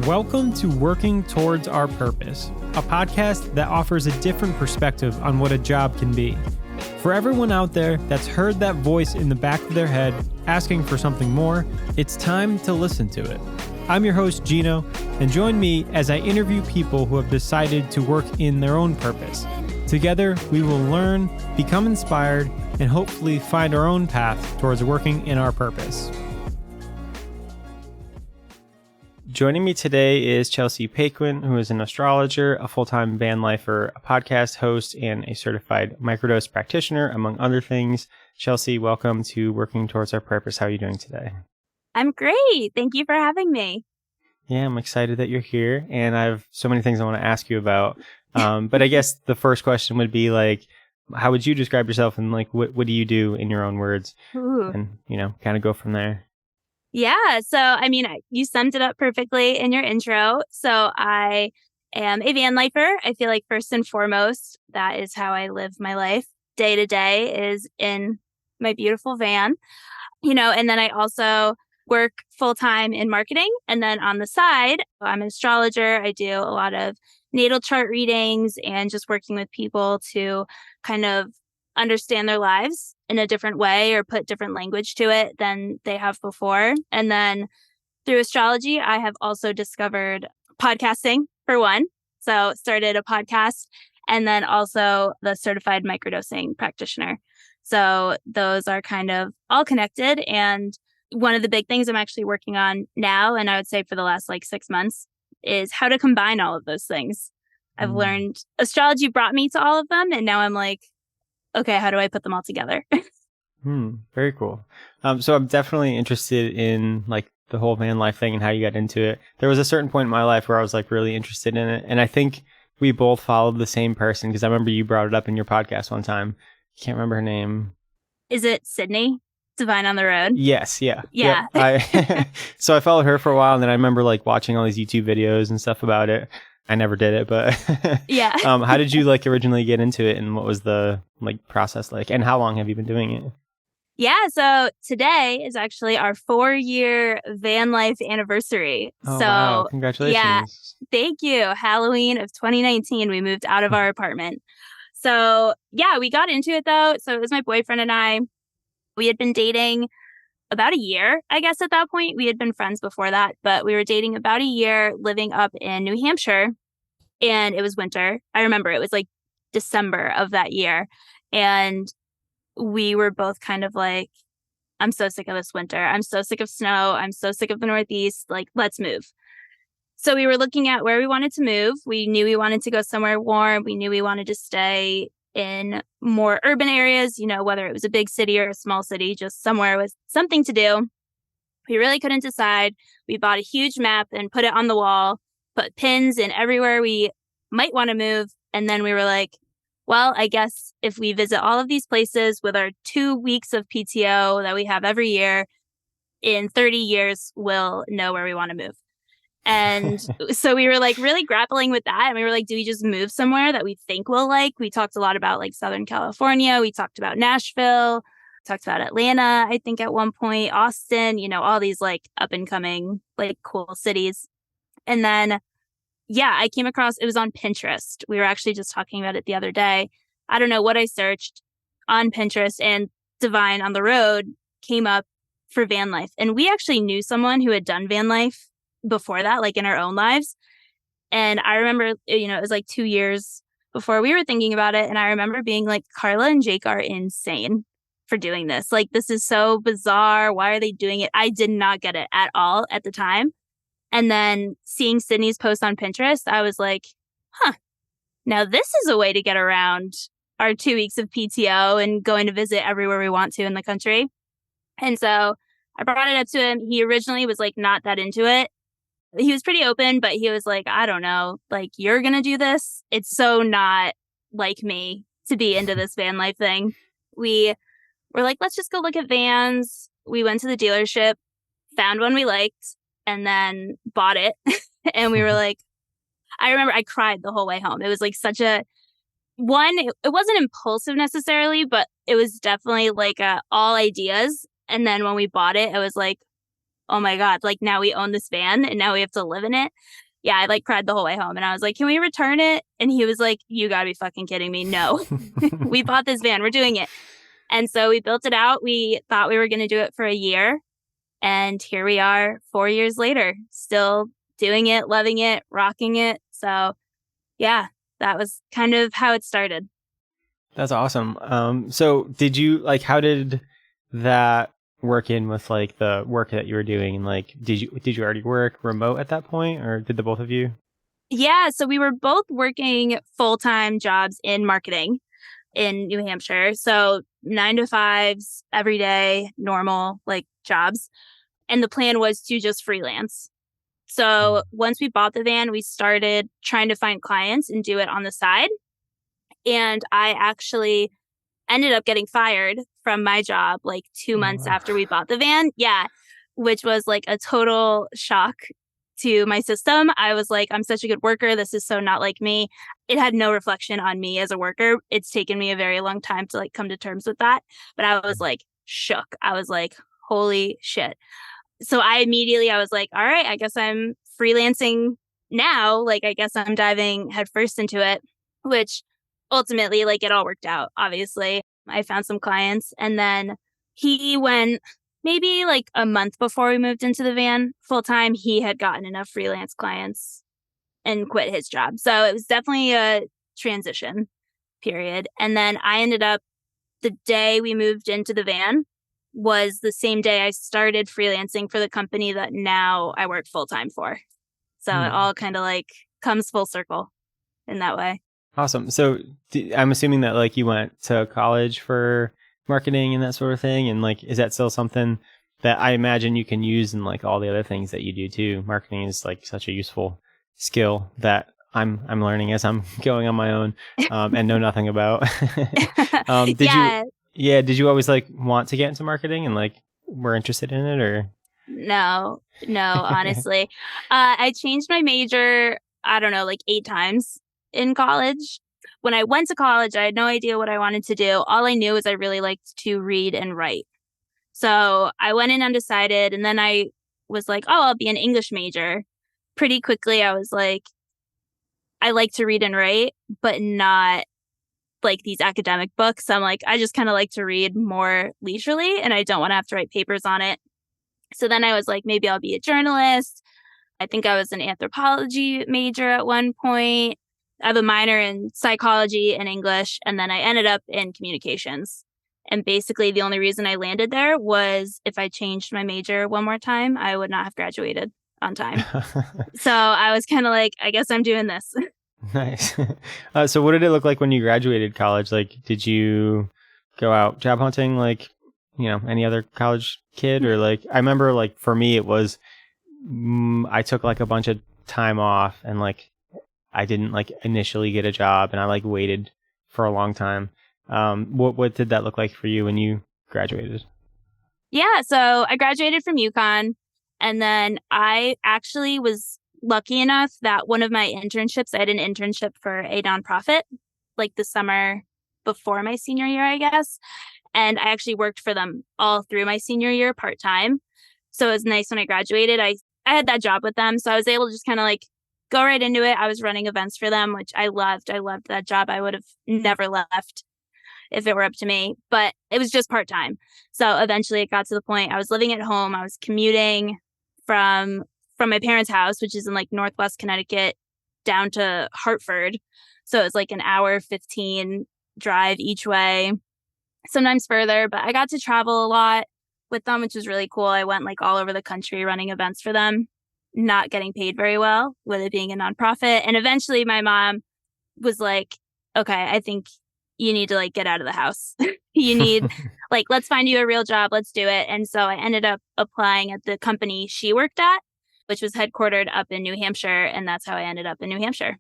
Welcome to Working Towards Our Purpose, a podcast that offers a different perspective on what a job can be. For everyone out there that's heard that voice in the back of their head asking for something more, it's time to listen to it. I'm your host, Gino, and join me as I interview people who have decided to work in their own purpose. Together, we will learn, become inspired, and hopefully find our own path towards working in our purpose. Joining me today is Chelsea Paquin, who is an astrologer, a full-time van lifer, a podcast host, and a certified microdose practitioner, among other things. Chelsea, welcome to Working Towards Our Purpose. How are you doing today? I'm great. Thank you for having me. Yeah, I'm excited that you're here, and I have so many things I want to ask you about. But I guess the first question would be like, how would you describe yourself, and like, what do you do in your own words? Ooh. And, kind of go from there. Yeah. So, you summed it up perfectly in your intro. So I am a van lifer. I feel like first and foremost, that is how I live my life day to day is in my beautiful van, and then I also work full time in marketing. And then on the side, I'm an astrologer. I do a lot of natal chart readings and just working with people to kind of understand their lives in a different way or put different language to it than they have before. And then through astrology, I have also discovered podcasting for one. So started a podcast and then also the certified microdosing practitioner. So those are kind of all connected. And one of the big things I'm actually working on now, and I would say for the last 6 months, is how to combine all of those things. I've learned astrology brought me to all of them. And now I'm like, okay, how do I put them all together? Very cool. So I'm definitely interested in the whole van life thing and how you got into it. There was a certain point in my life where I was really interested in it. And I think we both followed the same person because I remember you brought it up in your podcast one time. Can't remember her name. Is it Sydney? Divine on the Road? Yes. Yeah. Yeah. Yep. So I followed her for a while and then I remember watching all these YouTube videos and stuff about it. I never did it, but yeah. How did you originally get into it and what was the process like and how long have you been doing it? Yeah, so today is actually our 4-year van life anniversary. Oh, so wow. Congratulations. Yeah, thank you. Halloween of 2019, we moved out of our apartment. So yeah, we got into it though. So it was my boyfriend and I. We had been dating about a year, I guess, at that point. We had been friends before that, but we were dating about a year living up in New Hampshire and it was winter. I remember it was December of that year. And we were both kind of I'm so sick of this winter. I'm so sick of snow. I'm so sick of the Northeast. Let's move. So we were looking at where we wanted to move. We knew we wanted to go somewhere warm. We knew we wanted to stay in more urban areas, whether it was a big city or a small city, just somewhere with something to do. We really couldn't decide. We bought a huge map and put it on the wall, put pins in everywhere we might want to move. And then we were like, well, I guess if we visit all of these places with our 2 weeks of PTO that we have every year, in 30 years, we'll know where we want to move. And so we were really grappling with that. And we were do we just move somewhere that we think we'll like? We talked a lot about Southern California. We talked about Nashville, talked about Atlanta, I think at one point, Austin, all these up and coming, cool cities. And then yeah, I came across, it was on Pinterest. We were actually just talking about it the other day. I don't know what I searched on Pinterest and Divine on the Road came up for van life. And we actually knew someone who had done van life before that, in our own lives. And I remember, it was 2 years before we were thinking about it. And I remember being Carla and Jake are insane for doing this. This is so bizarre. Why are they doing it? I did not get it at all at the time. And then seeing Sydney's post on Pinterest, I was like, now this is a way to get around our 2 weeks of PTO and going to visit everywhere we want to in the country. And so I brought it up to him. He originally was not that into it. He was pretty open, but he was I don't know, you're going to do this. It's so not like me to be into this van life thing. We were let's just go look at vans. We went to the dealership, found one we liked, and then bought it. And we were I remember I cried the whole way home. It was such a one. It wasn't impulsive necessarily, but it was definitely all ideas. And then when we bought it, I was oh my God, like now we own this van and now we have to live in it. Yeah, I like cried the whole way home and I was like, can we return it? And he was like, you gotta be fucking kidding me. No, we bought this van. We're doing it. And so we built it out. We thought we were going to do it for a year. And here we are 4 years later, still doing it, loving it, rocking it. So yeah, that was kind of how it started. That's awesome. So did you like, how did that work in with like the work that you were doing? And like, did you already work remote at that point, or did the both of you? Yeah, so we were both working full-time jobs in marketing in New Hampshire. So 9 to 5s every day, normal like jobs. And the plan was to just freelance. So once we bought the van, we started trying to find clients and do it on the side. And I actually ended up getting fired from my job like 2 months Wow. after we bought the van. Yeah, which was like a total shock to my system. I was like, I'm such a good worker. This is so not like me. It had no reflection on me as a worker. It's taken me a very long time to like come to terms with that. But I was like shook. I was like, holy shit. So I was like, all right, I guess I'm freelancing now. Like, I guess I'm diving headfirst into it, which ultimately, like, it all worked out. Obviously, I found some clients. And then he went maybe like a month before we moved into the van full time. He had gotten enough freelance clients and quit his job. So it was definitely a transition period. And then I ended up the day we moved into the van was the same day I started freelancing for the company that now I work full time for. So it all kind of like comes full circle in that way. Awesome. So I'm assuming that like you went to college for marketing and that sort of thing. And like, is that still something that I imagine you can use in like all the other things that you do too? Marketing is like such a useful skill that I'm learning as I'm going on my own, and know nothing about. Yeah. Did you always like want to get into marketing and like were interested in it, or? No, honestly. I changed my major, I don't know, like 8 times in college. When I went to college, I had no idea what I wanted to do. All I knew is I really liked to read and write. So I went in undecided and then I was like, oh, I'll be an English major. Pretty quickly, I was like, I like to read and write, but not like these academic books. I'm like, I just kind of like to read more leisurely and I don't want to have to write papers on it. So then I was like, maybe I'll be a journalist. I think I was an anthropology major at one point. I have a minor in psychology and English, and then I ended up in communications. And basically, the only reason I landed there was if I changed my major one more time, I would not have graduated on time. So I was kind of like, I guess I'm doing this. Nice. So what did it look like when you graduated college? Like, did you go out job hunting like, any other college kid? Or like, I remember like for me, it was, I took like a bunch of time off and like, I didn't like initially get a job and I like waited for a long time. What did that look like for you when you graduated? Yeah. So I graduated from UConn and then I actually was lucky enough that one of my internships, I had an internship for a nonprofit like the summer before my senior year, I guess. And I actually worked for them all through my senior year part-time. So it was nice when I graduated. I had that job with them. So I was able to just kind of like go right into it. I was running events for them, which I loved. I loved that job. I would have never left if it were up to me, but it was just part-time. So eventually it got to the point I was living at home. I was commuting from my parents' house, which is in like Northwest Connecticut, down to Hartford. So it was like an hour 15 drive each way, sometimes further, but I got to travel a lot with them, which was really cool. I went like all over the country running events for them, not getting paid very well with it being a nonprofit. And eventually my mom was like, okay, I think you need to like get out of the house. You need like, let's find you a real job. Let's do it. And so I ended up applying at the company she worked at, which was headquartered up in New Hampshire. And that's how I ended up in New Hampshire.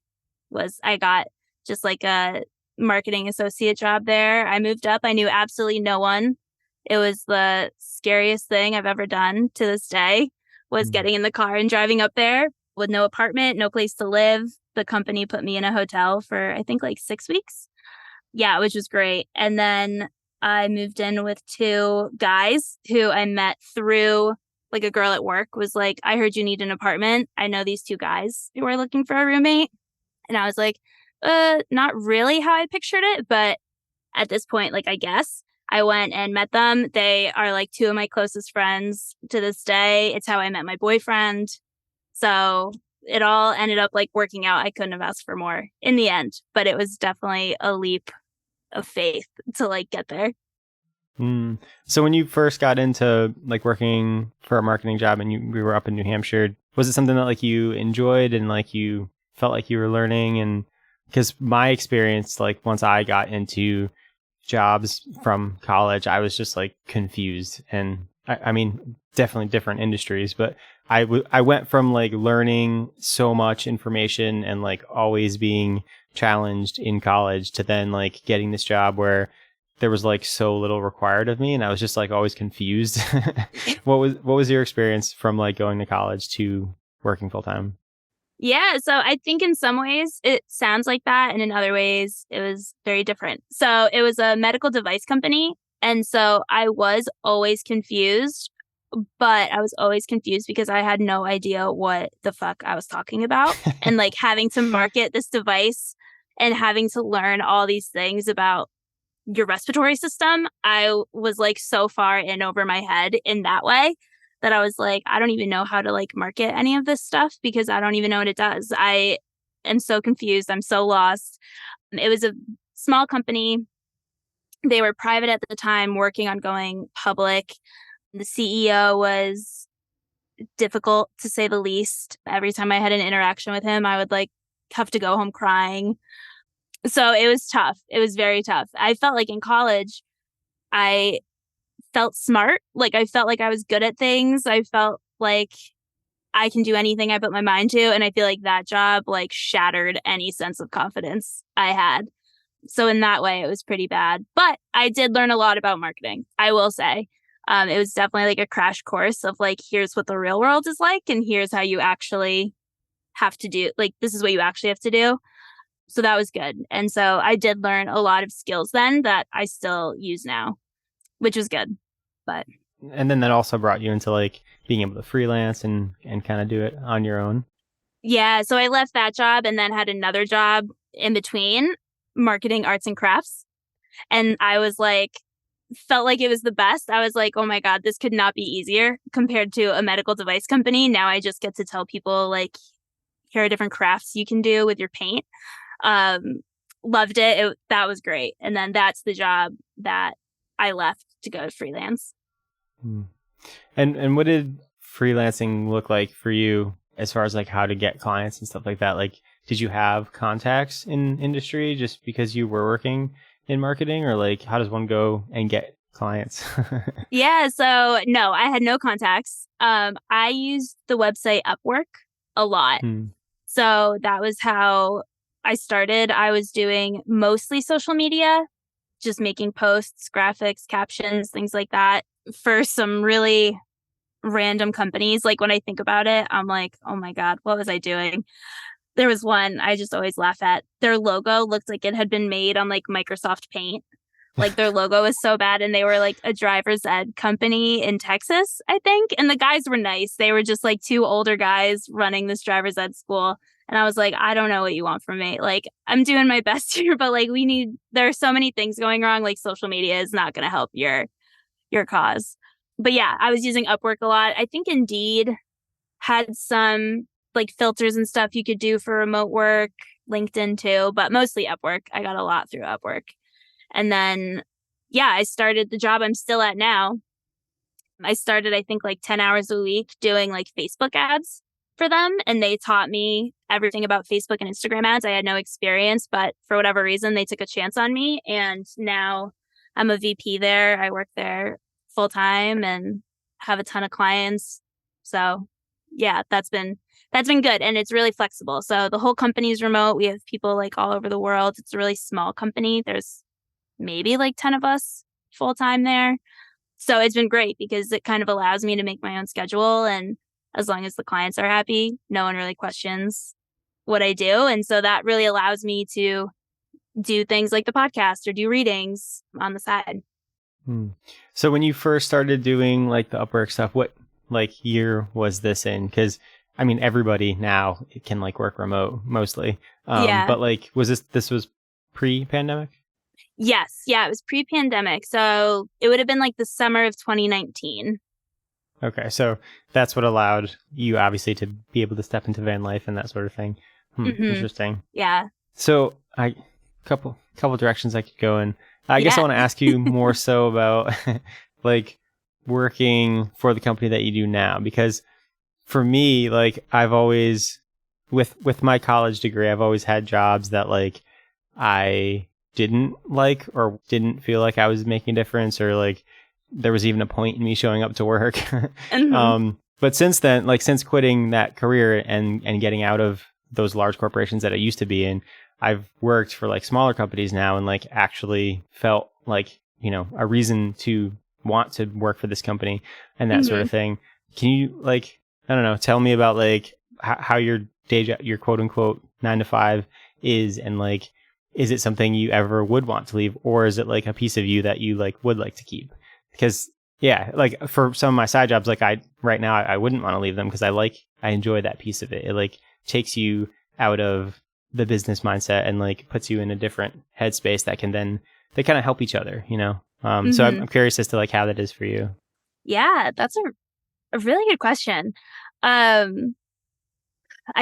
Was I got just like a marketing associate job there. I moved up. I knew absolutely no one. It was the scariest thing I've ever done to this day, was getting in the car and driving up there with no apartment, no place to live. The company put me in a hotel for, I think, like 6 weeks. Yeah, which was great. And then I moved in with 2 guys who I met through like a girl at work was like, I heard you need an apartment. I know these two guys who are looking for a roommate. And I was like, not really how I pictured it. But at this point, like, I guess I went and met them. They are like two of my closest friends to this day. It's how I met my boyfriend. So it all ended up like working out. I couldn't have asked for more in the end, but it was definitely a leap of faith to like get there. So when you first got into like working for a marketing job and we were up in New Hampshire, was it something that like you enjoyed and like you felt like you were learning? And because my experience, like once I got into jobs from college, I was just like confused. And I mean, definitely different industries, but I went from like learning so much information and like always being challenged in college to then like getting this job where there was like so little required of me and I was just like always confused. What was your experience from like going to college to working full time? Yeah, so I think in some ways it sounds like that, and in other ways it was very different. So it was a medical device company, and so I was always confused, but I was always confused because I had no idea what the fuck I was talking about, and like having to market this device and having to learn all these things about your respiratory system, I was like so far in over my head in that way that I was like, I don't even know how to like market any of this stuff because I don't even know what it does. I am so confused. I'm so lost. It was a small company. They were private at the time, working on going public. The CEO was difficult to say the least. Every time I had an interaction with him, I would like have to go home crying. So it was tough. It was very tough. I felt like in college, I felt smart. Like I felt like I was good at things. I felt like I can do anything I put my mind to. And I feel like that job like shattered any sense of confidence I had. So in that way, it was pretty bad. But I did learn a lot about marketing, I will say. It was definitely like a crash course of like, here's what the real world is like. And here's how you actually have to do, like, this is what you actually have to do. So that was good. And so I did learn a lot of skills then that I still use now, which was good. But And then that also brought you into like being able to freelance and kind of do it on your own. yeah, so I left that job and then had another job in between, marketing arts and crafts. And I was like, felt like it was the best. I was like, oh my God, this could not be easier compared to a medical device company. Now I just get to tell people like, here are different crafts you can do with your paint. Loved it. That was great. And then that's the job that I left to go to freelance. And what did freelancing look like for you as far as like how to get clients and stuff like that? Like, did you have contacts in industry just because you were working in marketing, or like how does one go and get clients? Yeah. So no, I had no contacts. I used the website Upwork a lot. So that was how I started. I was doing mostly social media, just making posts, graphics, captions, things like that for some really random companies. Like when I think about it, I'm like, oh my God, what was I doing? There was one I just always laugh at. Their logo looked like it had been made on like Microsoft Paint. Like their logo was so bad, and they were like a driver's ed company in Texas, I think. And the guys were nice. They were just like two older guys running this driver's ed school. And I was like, I don't know what you want from me. Like, I'm doing my best here, but like there are so many things going wrong. Like social media is not going to help your cause. But yeah, I was using Upwork a lot. I think Indeed had some like filters and stuff you could do for remote work, LinkedIn too, but mostly Upwork. I got a lot through Upwork. And then, yeah, I started the job I'm still at now. I started, I think, like 10 hours a week doing like Facebook ads for them. And they taught me everything about Facebook and Instagram ads. I had no experience, but for whatever reason, they took a chance on me. And now I'm a VP there. I work there full time and have a ton of clients. So yeah, that's been good. And it's really flexible. So the whole company is remote. We have people like all over the world. It's a really small company. There's maybe like 10 of us full time there. So it's been great because it kind of allows me to make my own schedule. And as long as the clients are happy, no one really questions what I do. And so that really allows me to do things like the podcast or do readings on the side. So when you first started doing like the Upwork stuff, what like year was this in? Because I mean, everybody now can like work remote mostly. Yeah. But like, was this was pre-pandemic? Yes. Yeah, it was pre-pandemic. So it would have been like the summer of 2019. Okay, so that's what allowed you obviously to be able to step into van life and that sort of thing. Interesting. Yeah. So I couple directions I could go in. I guess I want to ask you more so about like working for the company that you do now, because for me, like I've always with my college degree, I've always had jobs that like I didn't like or didn't feel like I was making a difference, or like there was even a point in me showing up to work. But since then, like since quitting that career and getting out of those large corporations that I used to be in, I've worked for like smaller companies now and like actually felt like, you know, a reason to want to work for this company and that sort of thing. Can you like, I don't know, tell me about like how your day job, your quote unquote 9 to 5 is, and like, is it something you ever would want to leave, or is it like a piece of you that you like would like to keep? Because yeah, like for some of my side jobs, like right now I wouldn't want to leave them because I enjoy that piece of it. It like takes you out of the business mindset and like puts you in a different headspace that can then, they kind of help each other, you know? So I'm curious as to like how that is for you. Yeah, that's a really good question. I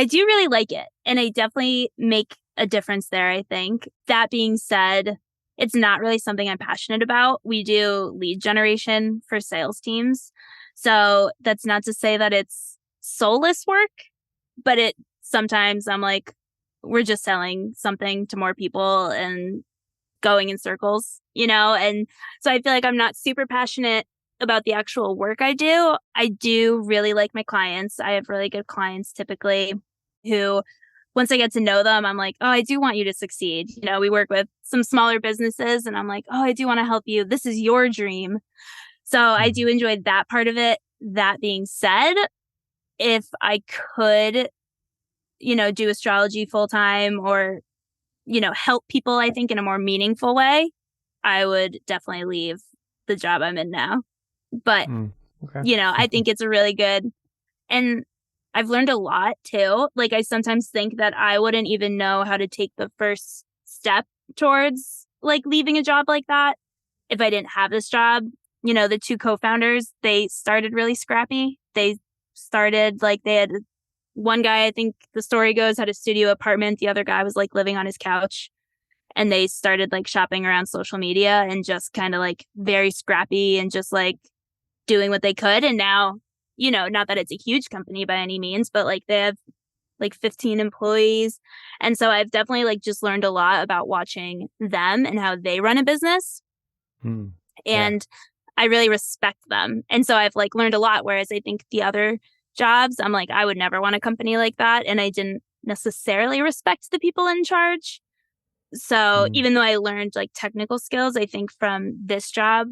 do really like it, and I definitely make a difference there, I think. That being said, it's not really something I'm passionate about. We do lead generation for sales teams. So that's not to say that it's soulless work, but it sometimes I'm like, we're just selling something to more people and going in circles, you know? And so I feel like I'm not super passionate about the actual work I do. I do really like my clients. I have really good clients typically who, once I get to know them, I'm like, oh, I do want you to succeed. You know, we work with some smaller businesses and I'm like, oh, I do want to help you. This is your dream. So I do enjoy that part of it. That being said, if I could, you know, do astrology full time or, you know, help people, I think in a more meaningful way, I would definitely leave the job I'm in now. But, you know, I think it's a really good, and I've learned a lot too. Like I sometimes think that I wouldn't even know how to take the first step towards like leaving a job like that if I didn't have this job. You know, the two co-founders, they started really scrappy. They started like they had one guy, I think the story goes, had a studio apartment. The other guy was like living on his couch. And they started like shopping around social media and just kind of like very scrappy and just like doing what they could. And now, you know, not that it's a huge company by any means, but like they have like 15 employees. And so I've definitely like just learned a lot about watching them and how they run a business. And I really respect them. And so I've like learned a lot. Whereas I think the other jobs, I'm like, I would never want a company like that. And I didn't necessarily respect the people in charge. So even though I learned like technical skills, I think from this job,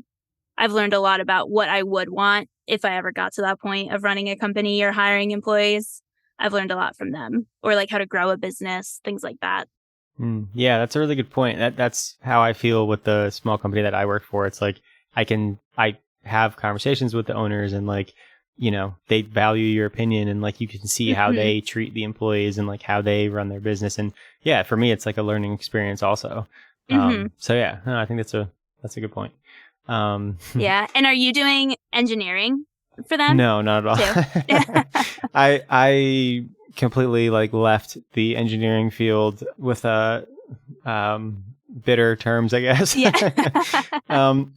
I've learned a lot about what I would want if I ever got to that point of running a company or hiring employees. I've learned a lot from them, or like how to grow a business, things like that. Yeah, that's a really good point. That's how I feel with the small company that I work for. It's like I have conversations with the owners and like, you know, they value your opinion and like you can see how they treat the employees and like how they run their business. And yeah, for me, it's like a learning experience also. So yeah, no, I think that's a good point. Yeah. And are you doing engineering for them? No, not at all. I completely like left the engineering field with bitter terms, I guess.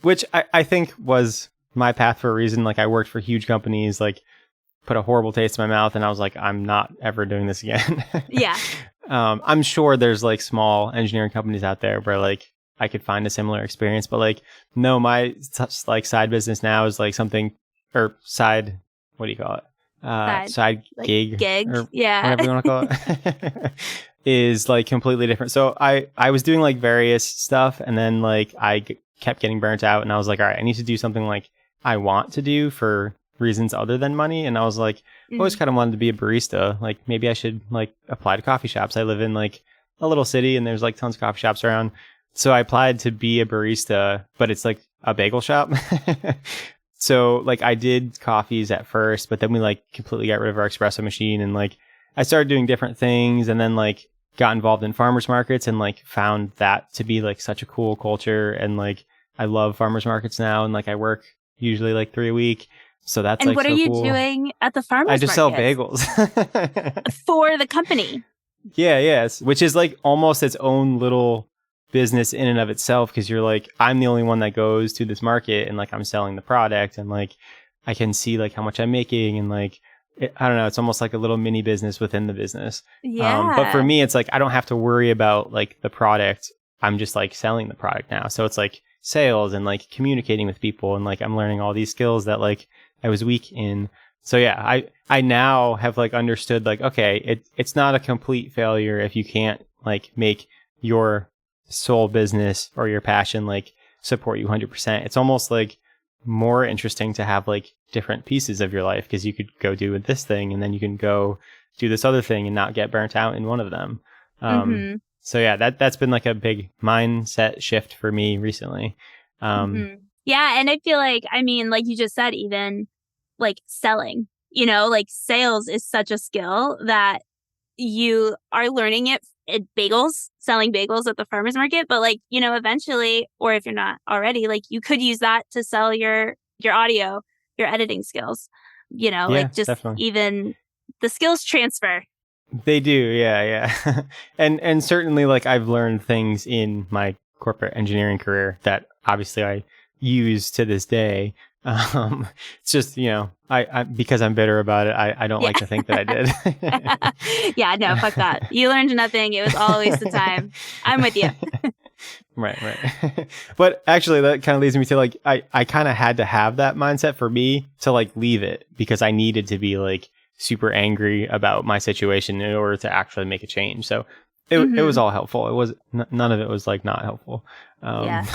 Which I think was my path for a reason. Like I worked for huge companies, like put a horrible taste in my mouth, and I was like, I'm not ever doing this again. I'm sure there's like small engineering companies out there where like I could find a similar experience, but like, no, my like side business now is like something, or side, what do you call it? Side like gig, or whatever you want to call it, is like completely different. So I was doing like various stuff, and then like I kept getting burnt out, and I was like, all right, I need to do something like I want to do for reasons other than money. And I was like, I always kind of wanted to be a barista. Like maybe I should like apply to coffee shops. I live in like a little city, and there's like tons of coffee shops around. So I applied to be a barista, but it's like a bagel shop. So like I did coffees at first, but then we like completely got rid of our espresso machine, and like I started doing different things, and then like got involved in farmers markets and like found that to be like such a cool culture. And like I love farmers markets now, and like I work usually like 3 a week. So that's And like what so are you cool. doing at the farmers I just markets? sell bagels. For the company. Yeah, yes. Which is like almost its own little business in and of itself, because you're like, I'm the only one that goes to this market, and like I'm selling the product, and like I can see like how much I'm making, and like I don't know, it's almost like a little mini business within the business. Yeah. But for me, it's like I don't have to worry about like the product. I'm just like selling the product now. So it's like sales and like communicating with people, and like I'm learning all these skills that like I was weak in. So yeah, I now have like understood like, okay, it's not a complete failure if you can't like make your sole business or your passion like support you 100%. It's almost like more interesting to have like different pieces of your life, because you could go do this thing and then you can go do this other thing and not get burnt out in one of them. So yeah, that's been like a big mindset shift for me recently. Yeah, and I feel like, I mean, like you just said, even like selling, you know, like sales is such a skill that you are learning it at bagels, selling bagels at the farmer's market. But like, you know, eventually, or if you're not already, like you could use that to sell your audio, your editing skills, you know, Yeah, like just definitely. even the skills transfer. They do, yeah. And certainly like I've learned things in my corporate engineering career that obviously I use to this day. It's just, you know, I because I'm bitter about it, I don't like to think that I did. Yeah, no, fuck that. You learned nothing. It was all a waste of time. I'm with you. Right. But actually that kind of leads me to like, I kind of had to have that mindset for me to like leave it, because I needed to be like super angry about my situation in order to actually make a change. So it was all helpful. It was none of it was like not helpful. Yeah.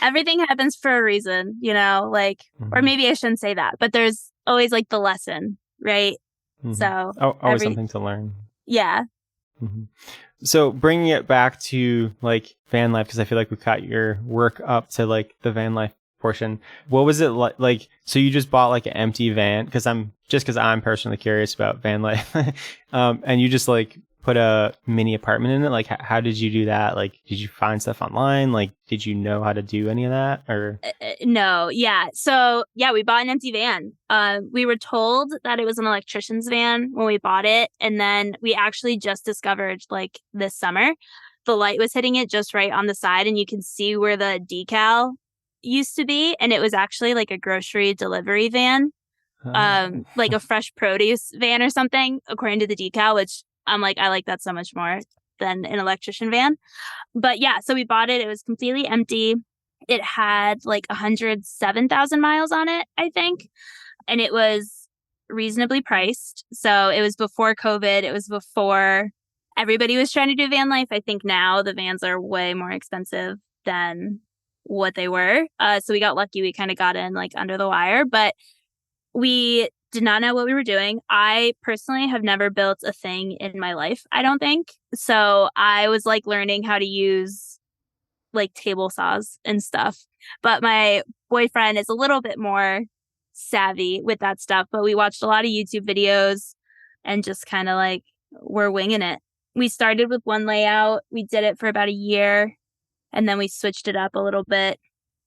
Everything happens for a reason, you know, like, or maybe I shouldn't say that, but there's always like the lesson, right? So always something to learn. Yeah. So bringing it back to like van life, because I feel like we caught your work up to like the van life portion. What was it like? So you just bought like an empty van, because I'm personally curious about van life, and you just like put a mini apartment in it. Like, how did you do that? Like, did you find stuff online? Like, did you know how to do any of that? Or no, yeah. So yeah, we bought an empty van. We were told that it was an electrician's van when we bought it, and then we actually just discovered like this summer, the light was hitting it just right on the side, and you can see where the decal used to be, and it was actually like a grocery delivery van, like a fresh produce van or something, according to the decal, which I'm like, I like that so much more than an electrician van. But yeah, so we bought it. It was completely empty. It had like 107,000 miles on it, I think. And it was reasonably priced. So it was before COVID. It was before everybody was trying to do van life. I think now the vans are way more expensive than what they were. So we got lucky. We kind of got in like under the wire, but we did not know what we were doing. I personally have never built a thing in my life, I don't think. So I was like learning how to use like table saws and stuff. But my boyfriend is a little bit more savvy with that stuff. But we watched a lot of YouTube videos and just kind of like we're winging it. We started with one layout. We did it for about a year, and then we switched it up a little bit.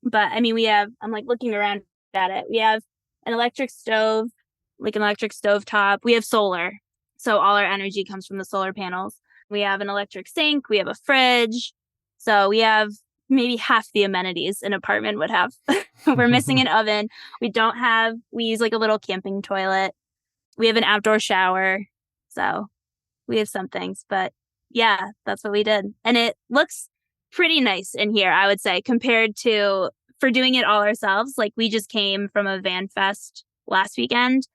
But I mean, I'm like looking around at it. We have an electric stove, like an electric stove top. We have solar. So all our energy comes from the solar panels. We have an electric sink. We have a fridge. So we have maybe half the amenities an apartment would have. We're missing an oven. We use like a little camping toilet. We have an outdoor shower. So we have some things, but yeah, that's what we did. And it looks pretty nice in here, I would say, compared to for doing it all ourselves. Like we just came from a van fest last weekend,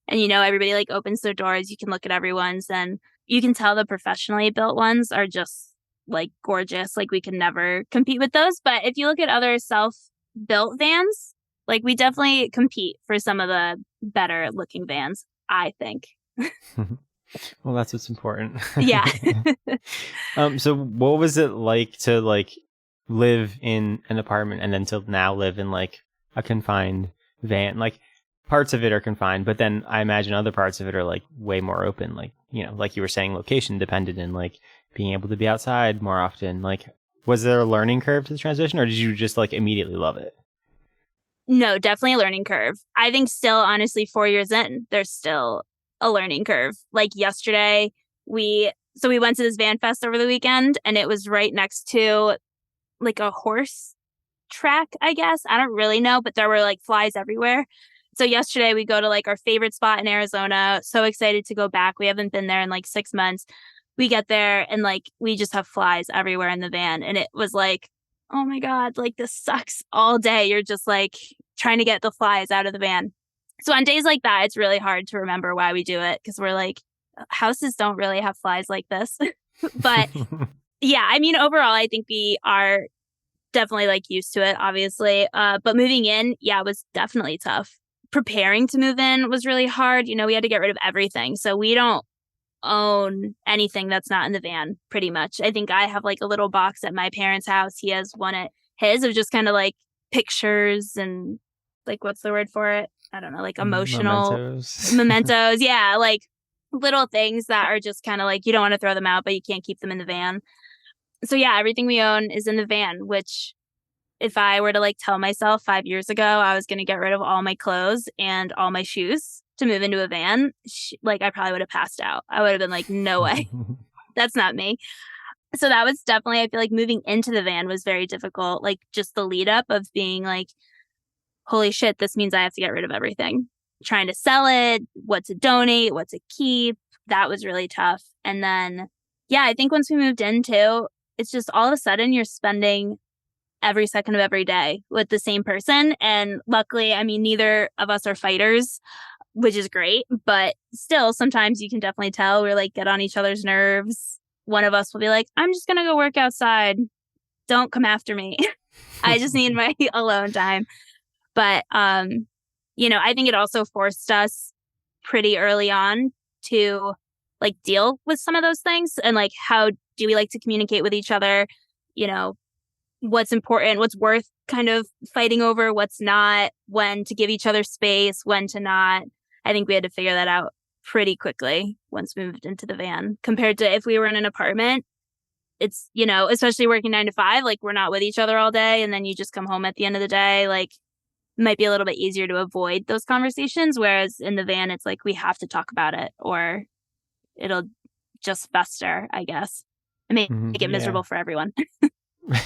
and you know, everybody like opens their doors. You can look at everyone's, and you can tell the professionally built ones are just like gorgeous. Like we can never compete with those. But if you look at other self-built vans, like we definitely compete for some of the better looking vans, I think. Well, that's what's important. Yeah. So what was it like to like live in an apartment and then to now live in like a confined van? Like parts of it are confined, but then I imagine other parts of it are like way more open, like, you know, like you were saying, location dependent and like being able to be outside more often. Like, was there a learning curve to the transition, or did you just like immediately love it? No, definitely a learning curve. I think still, honestly, 4 years in, there's still a learning curve. Like yesterday, we went to this van fest over the weekend, and it was right next to like a horse track, I guess. I don't really know, but there were like flies everywhere. So yesterday we go to like our favorite spot in Arizona. So excited to go back. We haven't been there in like 6 months. We get there and like we just have flies everywhere in the van. And it was like, oh my God, like this sucks all day. You're just like trying to get the flies out of the van. So on days like that, it's really hard to remember why we do it because we're like, houses don't really have flies like this. But yeah, I mean, overall, I think we are definitely like used to it, obviously. But moving in, yeah, it was definitely tough. Preparing to move in was really hard. You know, we had to get rid of everything. So we don't own anything that's not in the van, pretty much. I think I have like a little box at my parents' house. He has one at his of just kind of like pictures and like, what's the word for it? I don't know, like emotional mementos. Yeah, like little things that are just kind of like you don't want to throw them out, but you can't keep them in the van. So yeah, everything we own is in the van, which if I were to like tell myself 5 years ago I was going to get rid of all my clothes and all my shoes to move into a van, like I probably would have passed out. I would have been like, no way, that's not me. So that was definitely, I feel like moving into the van was very difficult. Like just the lead up of being like, holy shit, this means I have to get rid of everything. Trying to sell it, what to donate, what to keep. That was really tough. And then, yeah, I think once we moved in too, it's just all of a sudden you're spending every second of every day with the same person. And luckily, I mean, neither of us are fighters, which is great. But still, sometimes you can definitely tell we're like get on each other's nerves. One of us will be like, I'm just going to go work outside. Don't come after me. I just need my alone time. But, you know, I think it also forced us pretty early on to like deal with some of those things and like how do we like to communicate with each other, you know, what's important, what's worth kind of fighting over, what's not, when to give each other space, when to not. I think we had to figure that out pretty quickly once we moved into the van compared to if we were in an apartment. It's, you know, especially working 9 to 5, like we're not with each other all day and then you just come home at the end of the day, like it might be a little bit easier to avoid those conversations. Whereas in the van, it's like we have to talk about it or it'll just fester, I guess, and make it miserable for everyone.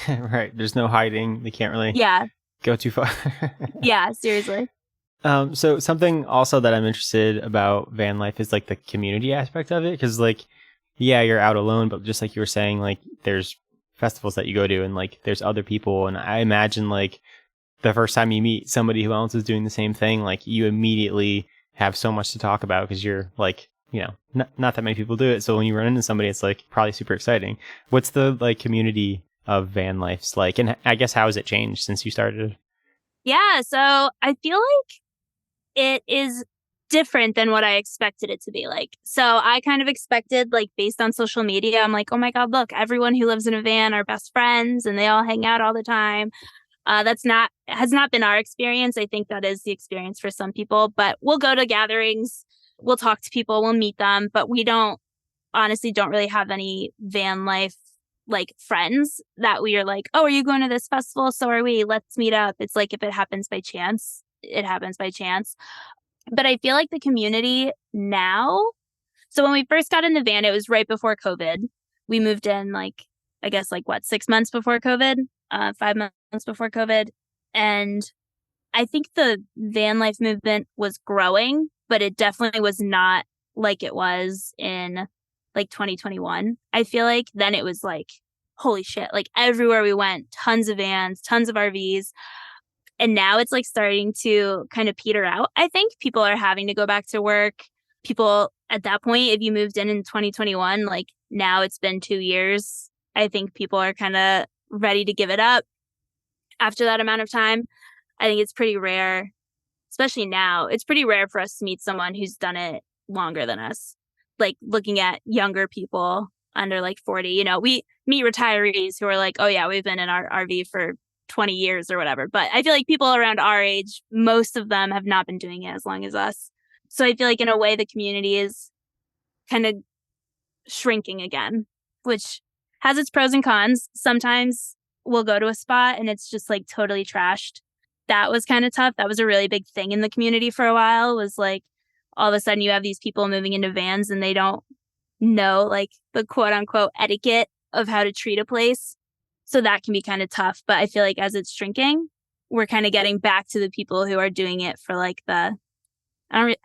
Right. There's no hiding. They can't really go too far. Yeah, seriously. So something also that I'm interested about van life is like the community aspect of it. Because like, yeah, you're out alone, but just like you were saying, like there's festivals that you go to and like there's other people. And I imagine like the first time you meet somebody who else is doing the same thing, like you immediately have so much to talk about because you're like, you know, not that many people do it. So when you run into somebody, it's like probably super exciting. What's the like community of van life's like? And I guess how has it changed since you started? Yeah, so I feel like it is different than what I expected it to be like. So I kind of expected, like, based on social media, I'm like, oh my God, look, everyone who lives in a van are best friends and they all hang out all the time. Has not been our experience. I think that is the experience for some people, but we'll go to gatherings, we'll talk to people, we'll meet them, but we don't really have any van life like friends that we are like, oh, are you going to this festival? So are we, let's meet up. It's like if it happens by chance, it happens by chance. But I feel like the community now, so when we first got in the van, it was right before COVID. We moved in like, I guess like what, 6 months before COVID, 5 months before COVID. And I think the van life movement was growing, but it definitely was not like it was in like 2021. I feel like then it was like, holy shit, like everywhere we went, tons of vans, tons of RVs. And now it's like starting to kind of peter out. I think people are having to go back to work. People at that point, if you moved in 2021, like now it's been 2 years. I think people are kind of ready to give it up after that amount of time. I think it's pretty rare, especially now. It's pretty rare for us to meet someone who's done it longer than us. Like looking at younger people under like 40, you know, we meet retirees who are like, oh yeah, we've been in our RV for 20 years or whatever. But I feel like people around our age, most of them have not been doing it as long as us. So I feel like in a way, the community is kind of shrinking again, which has its pros and cons. Sometimes we'll go to a spot and it's just like totally trashed. That was kind of tough. That was a really big thing in the community for a while, was like all of a sudden you have these people moving into vans and they don't know like the quote unquote etiquette of how to treat a place. So that can be kind of tough. But I feel like as it's shrinking, we're kind of getting back to the people who are doing it for like I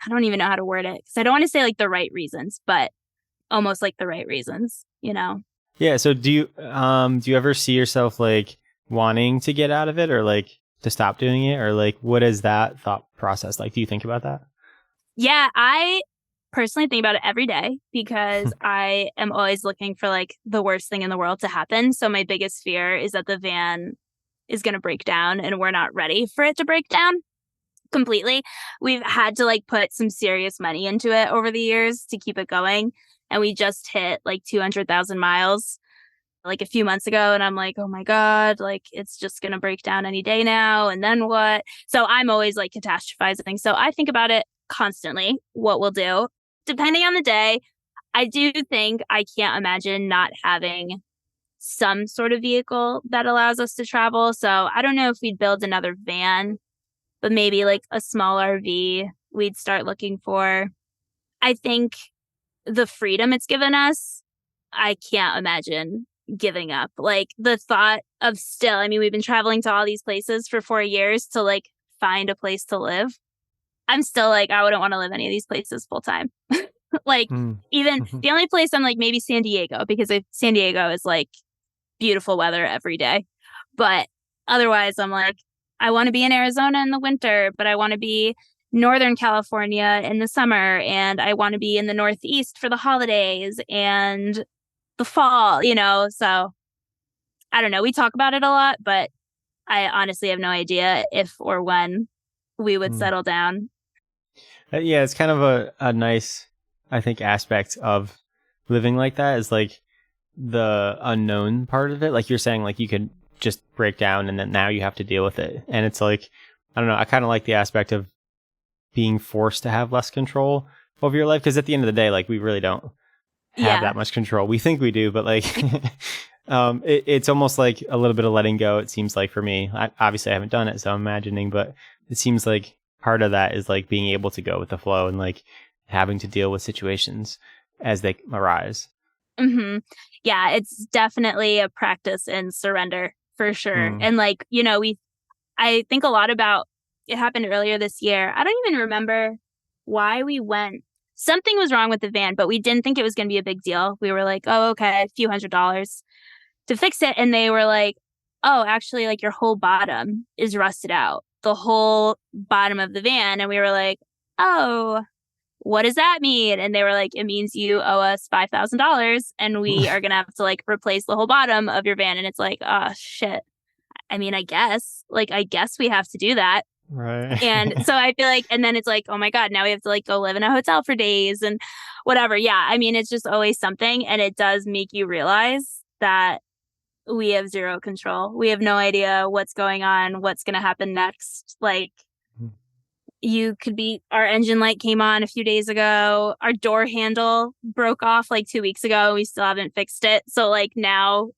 don't even know how to word it, because I don't want to say like the right reasons, but almost like the right reasons, you know? Yeah. So do you ever see yourself like wanting to get out of it or like to stop doing it, or like what is that thought process like? Do you think about that? Yeah, I personally think about it every day because I am always looking for like the worst thing in the world to happen. So my biggest fear is that the van is going to break down and we're not ready for it to break down completely. We've had to like put some serious money into it over the years to keep it going. And we just hit like 200,000 miles like a few months ago. And I'm like, oh my God, like it's just going to break down any day now. And then what? So I'm always like catastrophizing. So I think about it constantly, what we'll do. Depending on the day, I do think I can't imagine not having some sort of vehicle that allows us to travel. So I don't know if we'd build another van, but maybe like a small RV we'd start looking for. I think the freedom it's given us, I can't imagine giving up. Like the thought of still, I mean, we've been traveling to all these places for 4 years to like find a place to live. I'm still like, I wouldn't want to live any of these places full time. Like even the only place I'm like maybe San Diego, because San Diego is like beautiful weather every day. But otherwise I'm like, I want to be in Arizona in the winter, but I want to be Northern California in the summer, and I want to be in the Northeast for the holidays and the fall, you know? So I don't know. We talk about it a lot, but I honestly have no idea if or when we would settle down. Yeah, it's kind of a nice, I think, aspect of living like that is like the unknown part of it. Like you're saying, like you could just break down and then now you have to deal with it. And it's like, I don't know, I kind of like the aspect of being forced to have less control over your life. Because at the end of the day, like we really don't have that much control. We think we do, but like it's almost like a little bit of letting go. It seems like for me, obviously I haven't done it, so I'm imagining, but it seems like part of that is like being able to go with the flow and like having to deal with situations as they arise. Yeah, it's definitely a practice in surrender for sure. And like, you know, I think a lot about, it happened earlier this year. I don't even remember why we went. Something was wrong with the van, but we didn't think it was going to be a big deal. We were like, oh, okay, a few $100s to fix it. And they were like, oh, actually, like your whole bottom is rusted out, the whole bottom of the van. And we were like, oh, what does that mean? And they were like, it means you owe us $5,000 and we are going to have to like replace the whole bottom of your van. And it's like, oh, shit. I mean, I guess we have to do that. Right. And so I feel like, and then it's like, oh my God, now we have to like go live in a hotel for days and whatever. Yeah. I mean, it's just always something. And it does make you realize that we have zero control. We have no idea what's going on, what's going to happen next. Like our engine light came on a few days ago. Our door handle broke off like 2 weeks ago. We still haven't fixed it. So like now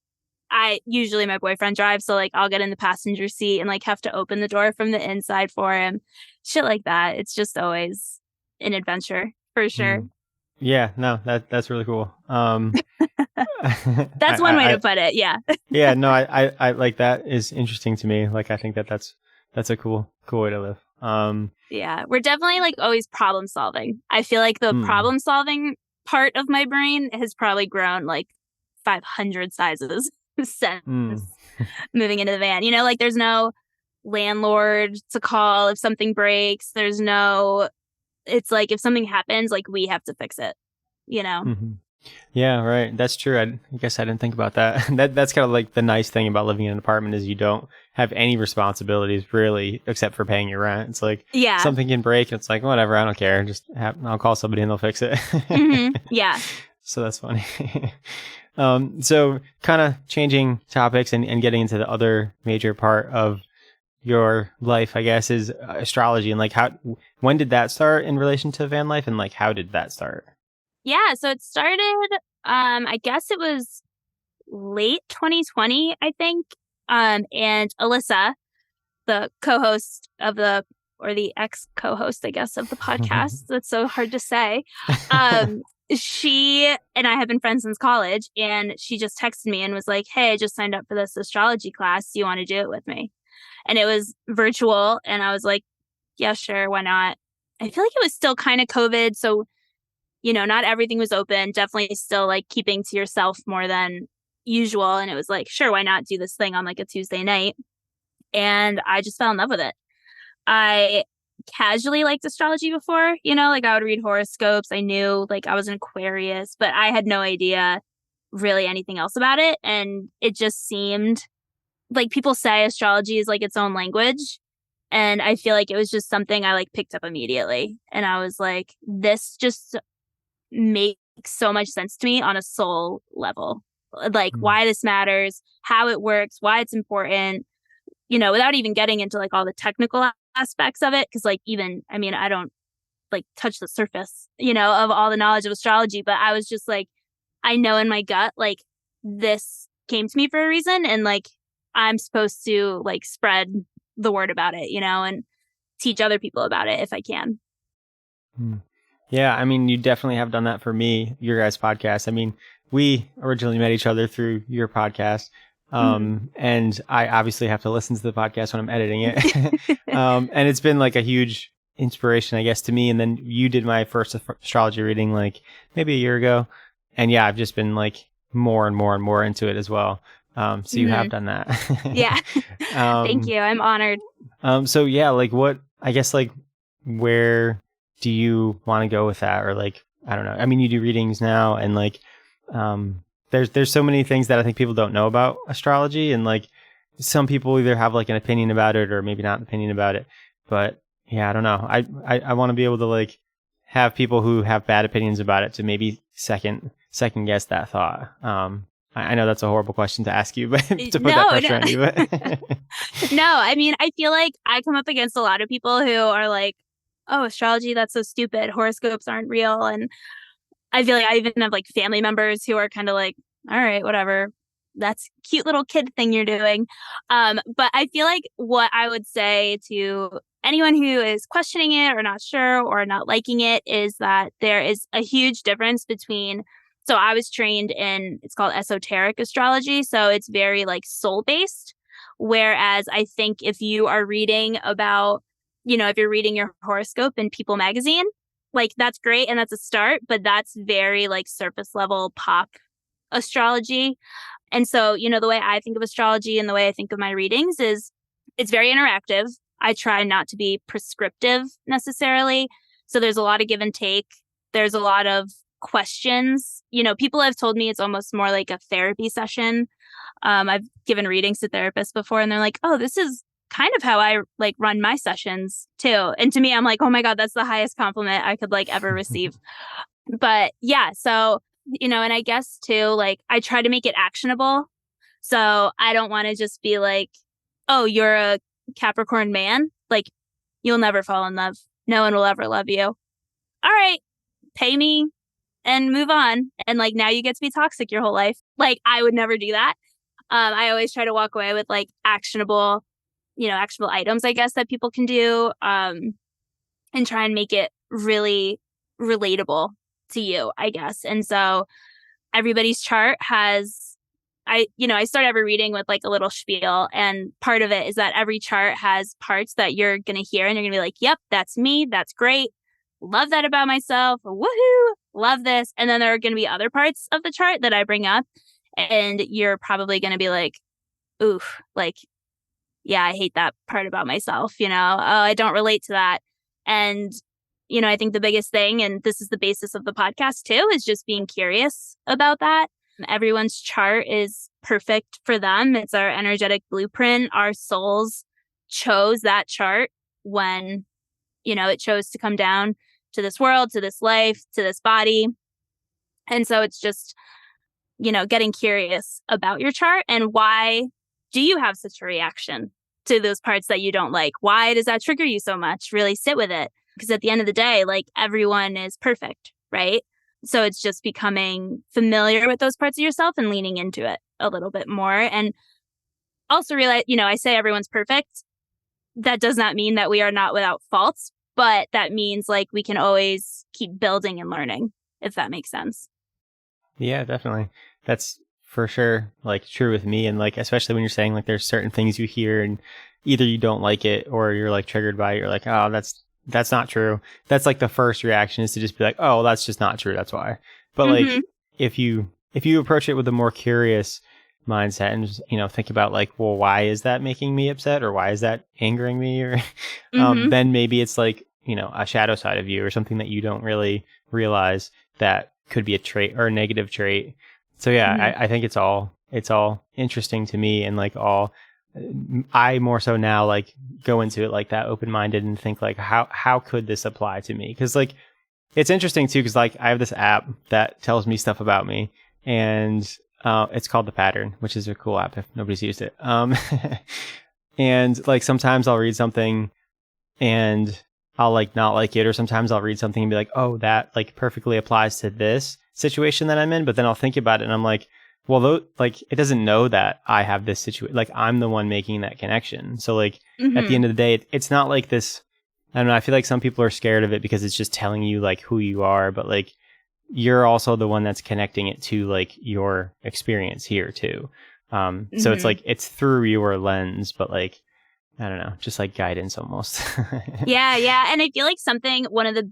usually my boyfriend drives, so like I'll get in the passenger seat and like have to open the door from the inside for him. Shit like that. It's just always an adventure for sure. Yeah, no, that's really cool. That's one way to put it. Yeah. Yeah, no, I like that is interesting to me. Like I think that's a cool way to live. Yeah, we're definitely like always problem solving. I feel like the problem solving part of my brain has probably grown like 500 sizes since moving into the van. You know, like there's no landlord to call if something breaks. It's like if something happens, like we have to fix it, you know? Yeah, right. That's true. I guess I didn't think about that. That's kind of like the nice thing about living in an apartment is you don't have any responsibilities really, except for paying your rent. It's like something can break and it's like, whatever, I don't care. I'll call somebody and they'll fix it. Yeah. So that's funny. So kind of changing topics and getting into the other major part of your life, I guess, is astrology. And like, when did that start in relation to van life? And like, how did that start? Yeah, so it started, I guess it was late 2020, I think. And Alyssa, the co-host of or the ex-co-host, I guess, of the podcast. That's so hard to say. She and I have been friends since college, and she just texted me and was like, "Hey, I just signed up for this astrology class. Do you want to do it with me?" And it was virtual, and I was like, "Yeah, sure, why not?" I feel like it was still kind of COVID, so not everything was open. Definitely still like keeping to yourself more than usual. And it was like, sure, why not do this thing on like a Tuesday night? And I just fell in love with it. I casually liked astrology before, like I would read horoscopes. I knew like I was an Aquarius, but I had no idea really anything else about it. And it just seemed like people say astrology is like its own language. And I feel like it was just something I like picked up immediately. And I was like, this just makes so much sense to me on a soul level. Like why this matters, how it works, why it's important, without even getting into like all the technical aspects of it. Cause like I don't like touch the surface, of all the knowledge of astrology, but I was just like, I know in my gut, like this came to me for a reason. And like, I'm supposed to like spread the word about it, and teach other people about it if I can. Yeah. I mean, you definitely have done that for me, your guys' podcast. I mean, we originally met each other through your podcast. And I obviously have to listen to the podcast when I'm editing it. And it's been like a huge inspiration, I guess, to me. And then you did my first astrology reading like maybe a year ago. And yeah, I've just been like more and more and more into it as well. So you have done that. Yeah. Thank you. I'm honored. So yeah, like where do you want to go with that? Or like, I don't know. I mean, you do readings now and like, there's so many things that I think people don't know about astrology, and like some people either have like an opinion about it or maybe not an opinion about it. But yeah, I don't know. I want to be able to like have people who have bad opinions about it to maybe second guess that thought. I know that's a horrible question to ask you, but to put that pressure on you. But No, I mean, I feel like I come up against a lot of people who are like, "Oh, astrology, that's so stupid. Horoscopes aren't real." And I feel like I even have like family members who are kind of like, all right, whatever. That's a cute little kid thing you're doing. But I feel like what I would say to anyone who is questioning it or not sure or not liking it is that there is a huge difference between. So I was trained in, it's called esoteric astrology. So it's very like soul based. Whereas I think if you are reading about, if you're reading your horoscope in People magazine, like that's great and that's a start, but that's very like surface level pop astrology. And so, the way I think of astrology and the way I think of my readings is it's very interactive. I try not to be prescriptive necessarily. So there's a lot of give and take. There's a lot of questions. People have told me it's almost more like a therapy session. I've given readings to therapists before and they're like, oh, this is kind of how I like run my sessions too. And to me, I'm like, oh my God, that's the highest compliment I could like ever receive. But yeah, so, and I guess too, like I try to make it actionable. So I don't want to just be like, oh, you're a Capricorn man. Like you'll never fall in love. No one will ever love you. All right, pay me and move on. And like now you get to be toxic your whole life. Like I would never do that. I always try to walk away with like actionable items, I guess, that people can do, and try and make it really relatable to you, I guess. And so everybody's chart has, I start every reading with like a little spiel. And part of it is that every chart has parts that you're going to hear and you're going to be like, yep, that's me. That's great. Love that about myself. Woohoo. Love this. And then there are going to be other parts of the chart that I bring up. And you're probably going to be like, oof, like, yeah, I hate that part about myself, oh, I don't relate to that. And, I think the biggest thing, and this is the basis of the podcast too, is just being curious about that. Everyone's chart is perfect for them. It's our energetic blueprint. Our souls chose that chart when, it chose to come down to this world, to this life, to this body. And so it's just getting curious about your chart and why do you have such a reaction to those parts that you don't like? Why does that trigger you so much? Really sit with it. Because at the end of the day, like everyone is perfect, right? So it's just becoming familiar with those parts of yourself and leaning into it a little bit more. And also realize, I say everyone's perfect. That does not mean that we are not without faults, but that means like we can always keep building and learning, if that makes sense. Yeah, definitely. That's for sure like true with me. And like, especially when you're saying like there's certain things you hear and either you don't like it or you're like triggered by it. You're like, oh, that's not true. That's like the first reaction is to just be like, oh, that's just not true. That's why. But like, if you approach it with a more curious mindset and just, think about like, well, why is that making me upset or why is that angering me? Or then maybe it's like, a shadow side of you or something that you don't really realize that could be a trait or a negative trait. So yeah, I think it's all interesting to me and like I more so now like go into it like that open-minded and think like how could this apply to me? Because like it's interesting too because like I have this app that tells me stuff about me and it's called The Pattern, which is a cool app if nobody's used it. And like sometimes I'll read something and I'll like not like it, or sometimes I'll read something and be like, oh, that like perfectly applies to this situation that I'm in. But then I'll think about it and I'm like, well, like it doesn't know that I have this situation. Like I'm the one making that connection. So like at the end of the day, it's not like this. I don't know. I feel like some people are scared of it because it's just telling you like who you are, but like you're also the one that's connecting it to like your experience here too. So it's like it's through your lens, but like I don't know, just like guidance almost. Yeah. And I feel like one of the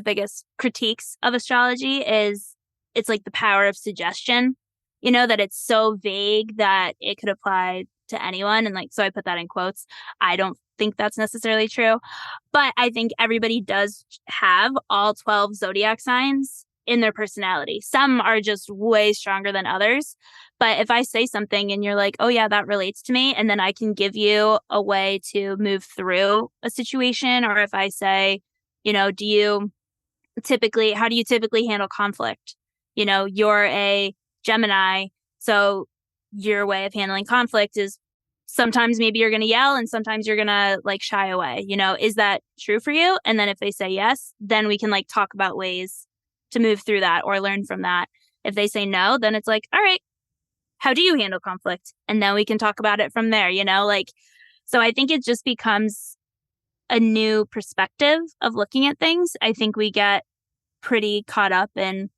biggest critiques of astrology is it's like the power of suggestion, that it's so vague that it could apply to anyone. And like, so I put that in quotes. I don't think that's necessarily true, but I think everybody does have all 12 zodiac signs in their personality. Some are just way stronger than others. But if I say something and you're like, oh yeah, that relates to me, and then I can give you a way to move through a situation. Or if I say, how do you typically handle conflict? You're a Gemini, so your way of handling conflict is sometimes maybe you're going to yell and sometimes you're going to like shy away. Is that true for you? And then if they say yes, then we can like talk about ways to move through that or learn from that. If they say no, then it's like, all right, how do you handle conflict? And then we can talk about it from there, so I think it just becomes a new perspective of looking at things. I think we get pretty caught up in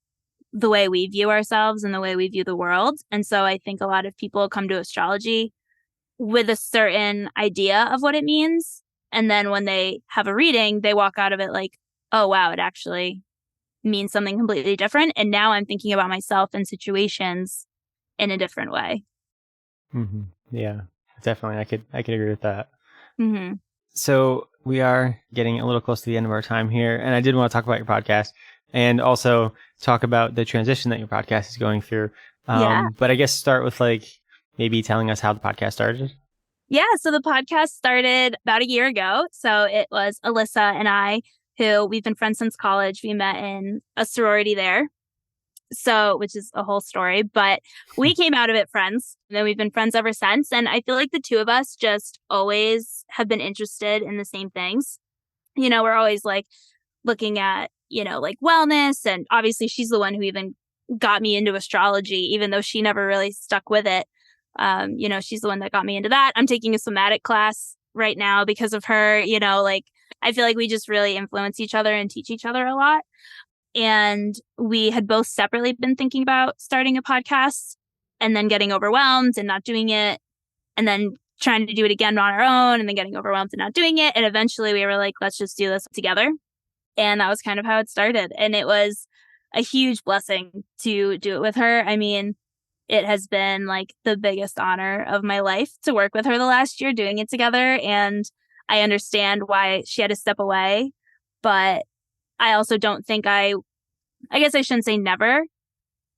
the way we view ourselves and the way we view the world. And so I think a lot of people come to astrology with a certain idea of what it means. And then when they have a reading, they walk out of it like, oh, wow, it actually means something completely different. And now I'm thinking about myself and situations in a different way. Yeah, definitely. I could agree with that. Mm-hmm. So we are getting a little close to the end of our time here. And I did want to talk about your podcast and also talk about the transition that your podcast is going through. But I guess start with like maybe telling us how the podcast started. Yeah, so the podcast started about a year ago. So it was Alyssa and I, who we've been friends since college. We met in a sorority there. So, which is a whole story, but we came out of it friends, and then we've been friends ever since. And I feel like the two of us just always have been interested in the same things. We're always like looking at, like wellness. And obviously she's the one who even got me into astrology, even though she never really stuck with it. She's the one that got me into that. I'm taking a somatic class right now because of her, like I feel like we just really influence each other and teach each other a lot. And we had both separately been thinking about starting a podcast and then getting overwhelmed and not doing it. And then trying to do it again on our own and then getting overwhelmed and not doing it. And eventually we were like, let's just do this together. And that was kind of how it started. And it was a huge blessing to do it with her. I mean, it has been like the biggest honor of my life to work with her the last year doing it together. And I understand why she had to step away. But I also don't think I guess I shouldn't say never,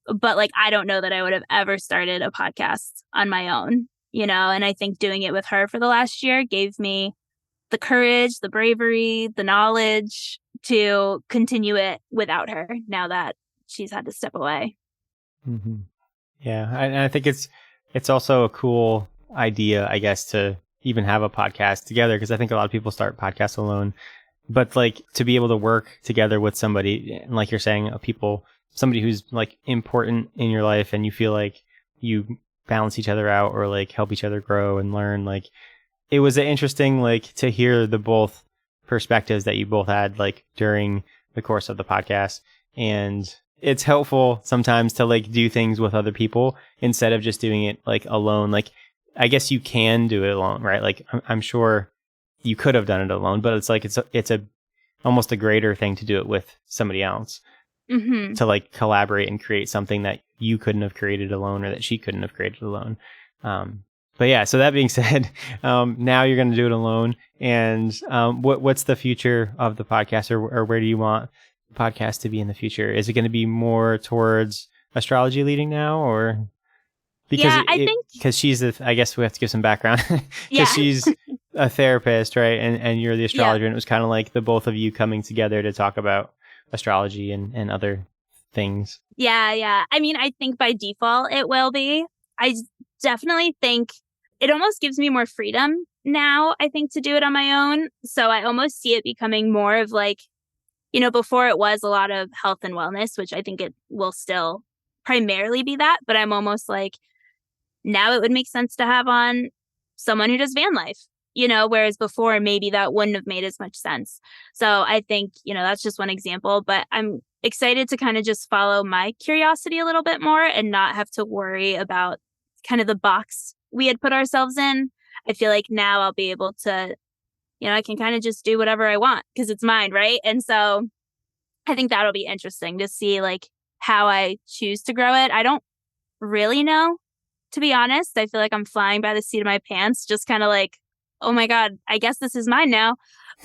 but like, I don't know that I would have ever started a podcast on my own, and I think doing it with her for the last year gave me the courage, the bravery, the knowledge to continue it without her now that she's had to step away. Mm-hmm. Yeah. And I think it's also a cool idea, I guess, to even have a podcast together, because I think a lot of people start podcasts alone. But like to be able to work together with somebody, and like you're saying, somebody who's like important in your life, and you feel like you balance each other out or like help each other grow and learn. Like it was interesting, like to hear the both perspectives that you both had like during the course of the podcast. And it's helpful sometimes to like do things with other people instead of just doing it like alone. Like I guess you can do it alone, right? Like I'm sure you could have done it alone, but it's like it's a almost a greater thing to do it with somebody else, to like collaborate and create something that you couldn't have created alone or that she couldn't have created alone. But yeah, so that being said, now you're going to do it alone. And what's the future of the podcast, or where do you want the podcast to be in the future? Is it going to be more towards astrology leading now, or? Because I think because she's I guess we have to give some background, because she's a therapist, right? And you're the astrologer, and it was kind of like the both of you coming together to talk about astrology and other things. Yeah. I mean, I think by default it will be. I definitely think it almost gives me more freedom now, I think, to do it on my own. So I almost see it becoming more of like, before it was a lot of health and wellness, which I think it will still primarily be that. But I'm almost like, now it would make sense to have on someone who does van life, whereas before maybe that wouldn't have made as much sense. So I think, that's just one example, but I'm excited to kind of just follow my curiosity a little bit more and not have to worry about kind of the box we had put ourselves in. I feel like now I'll be able to, I can kind of just do whatever I want because it's mine, right? And so I think that'll be interesting to see like how I choose to grow it. I don't really know, to be honest. I feel like I'm flying by the seat of my pants, just kind of like, oh my God, I guess this is mine now.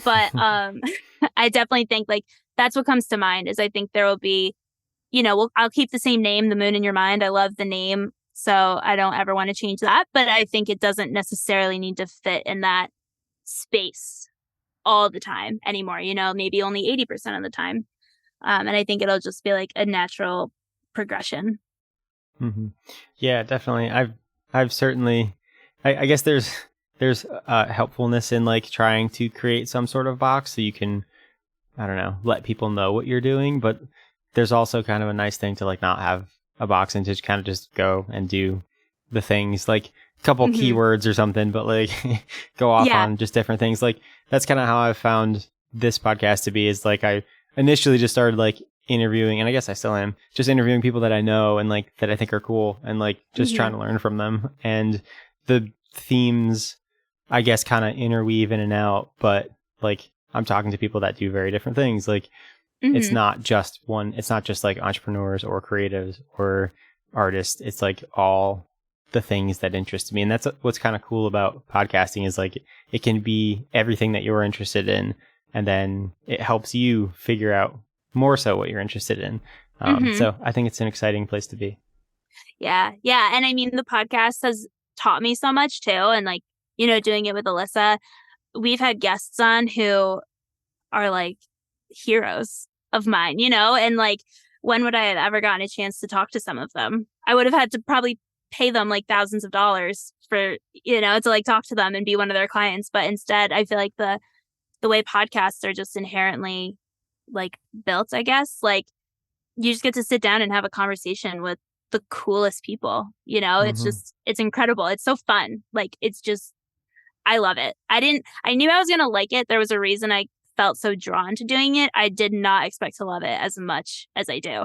But I definitely think like that's what comes to mind is I think there will be, I'll keep the same name, The Moon in Your Mind. I love the name. So I don't ever want to change that. But I think it doesn't necessarily need to fit in that space all the time anymore, maybe only 80% of the time. And I think it'll just be like a natural progression. Mm-hmm. Yeah, definitely. I've certainly, I guess there's helpfulness in like trying to create some sort of box so you can, I don't know, let people know what you're doing. But there's also kind of a nice thing to like not have a box and to kind of just go and do the things, like a couple keywords or something, but like go off on just different things. Like that's kind of how I've found this podcast to be, is like I initially just started like interviewing, and I guess I still am, just interviewing people that I know and like that I think are cool, and like just trying to learn from them. And the themes, I guess, kind of interweave in and out, but like I'm talking to people that do very different things. Like it's not just like entrepreneurs or creatives or artists. It's like all the things that interest me. And that's what's kind of cool about podcasting, is like it can be everything that you're interested in, and then it helps you figure out more so what you're interested in. So I think it's an exciting place to be. Yeah. And I mean, the podcast has taught me so much too. And like, doing it with Alyssa, we've had guests on who are like heroes of mine, and like, when would I have ever gotten a chance to talk to some of them? I would have had to probably pay them like thousands of dollars for, to like talk to them and be one of their clients. But instead, I feel like the way podcasts are just inherently like built, I guess, like you just get to sit down and have a conversation with the coolest people, it's incredible. It's so fun. Like, it's just, I love it. I knew I was going to like it. There was a reason I felt so drawn to doing it. I did not expect to love it as much as I do.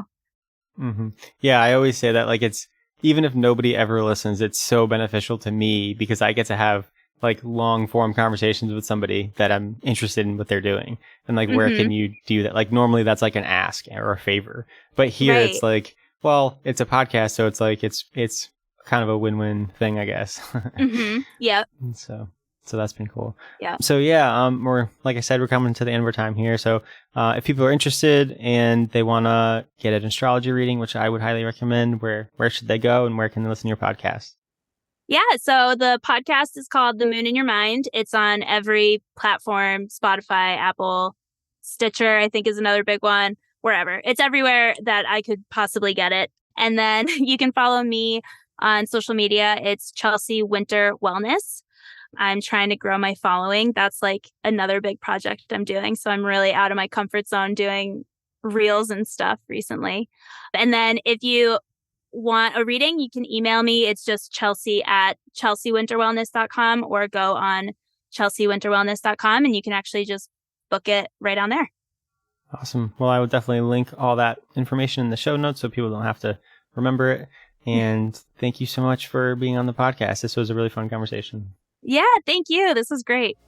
Yeah. I always say that, like, it's, even if nobody ever listens, it's so beneficial to me because I get to have like long form conversations with somebody that I'm interested in what they're doing. And like, where can you do that? Like normally that's like an ask or a favor, but here it's like, well, it's a podcast. So it's like, it's kind of a win-win thing, I guess. Yeah. So that's been cool. Yeah. So yeah, we're, like I said, we're coming to the end of our time here. So if people are interested and they want to get an astrology reading, which I would highly recommend, where should they go and where can they listen to your podcast? Yeah. So the podcast is called The Moon in Your Mind. It's on every platform, Spotify, Apple, Stitcher, I think is another big one. wherever. It's everywhere that I could possibly get it. And then you can follow me on social media. It's Chelsea Winter Wellness. I'm trying to grow my following. That's like another big project I'm doing. So I'm really out of my comfort zone doing reels and stuff recently. And then if you want a reading, you can email me. It's just chelsea@chelseawinterwellness.com or go on chelseawinterwellness.com and you can actually just book it right on there. Awesome. Well, I will definitely link all that information in the show notes so people don't have to remember it. And thank you so much for being on the podcast. This was a really fun conversation. Yeah, thank you. This was great.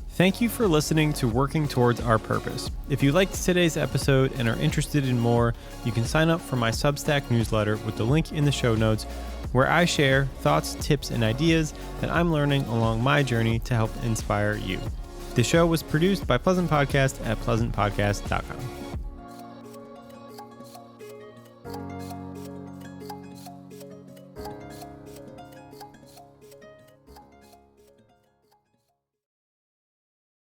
Thank you for listening to Working Towards Our Purpose. If you liked today's episode and are interested in more, you can sign up for my Substack newsletter with the link in the show notes, where I share thoughts, tips, and ideas that I'm learning along my journey to help inspire you. The show was produced by Pleasant Podcast at pleasantpodcast.com.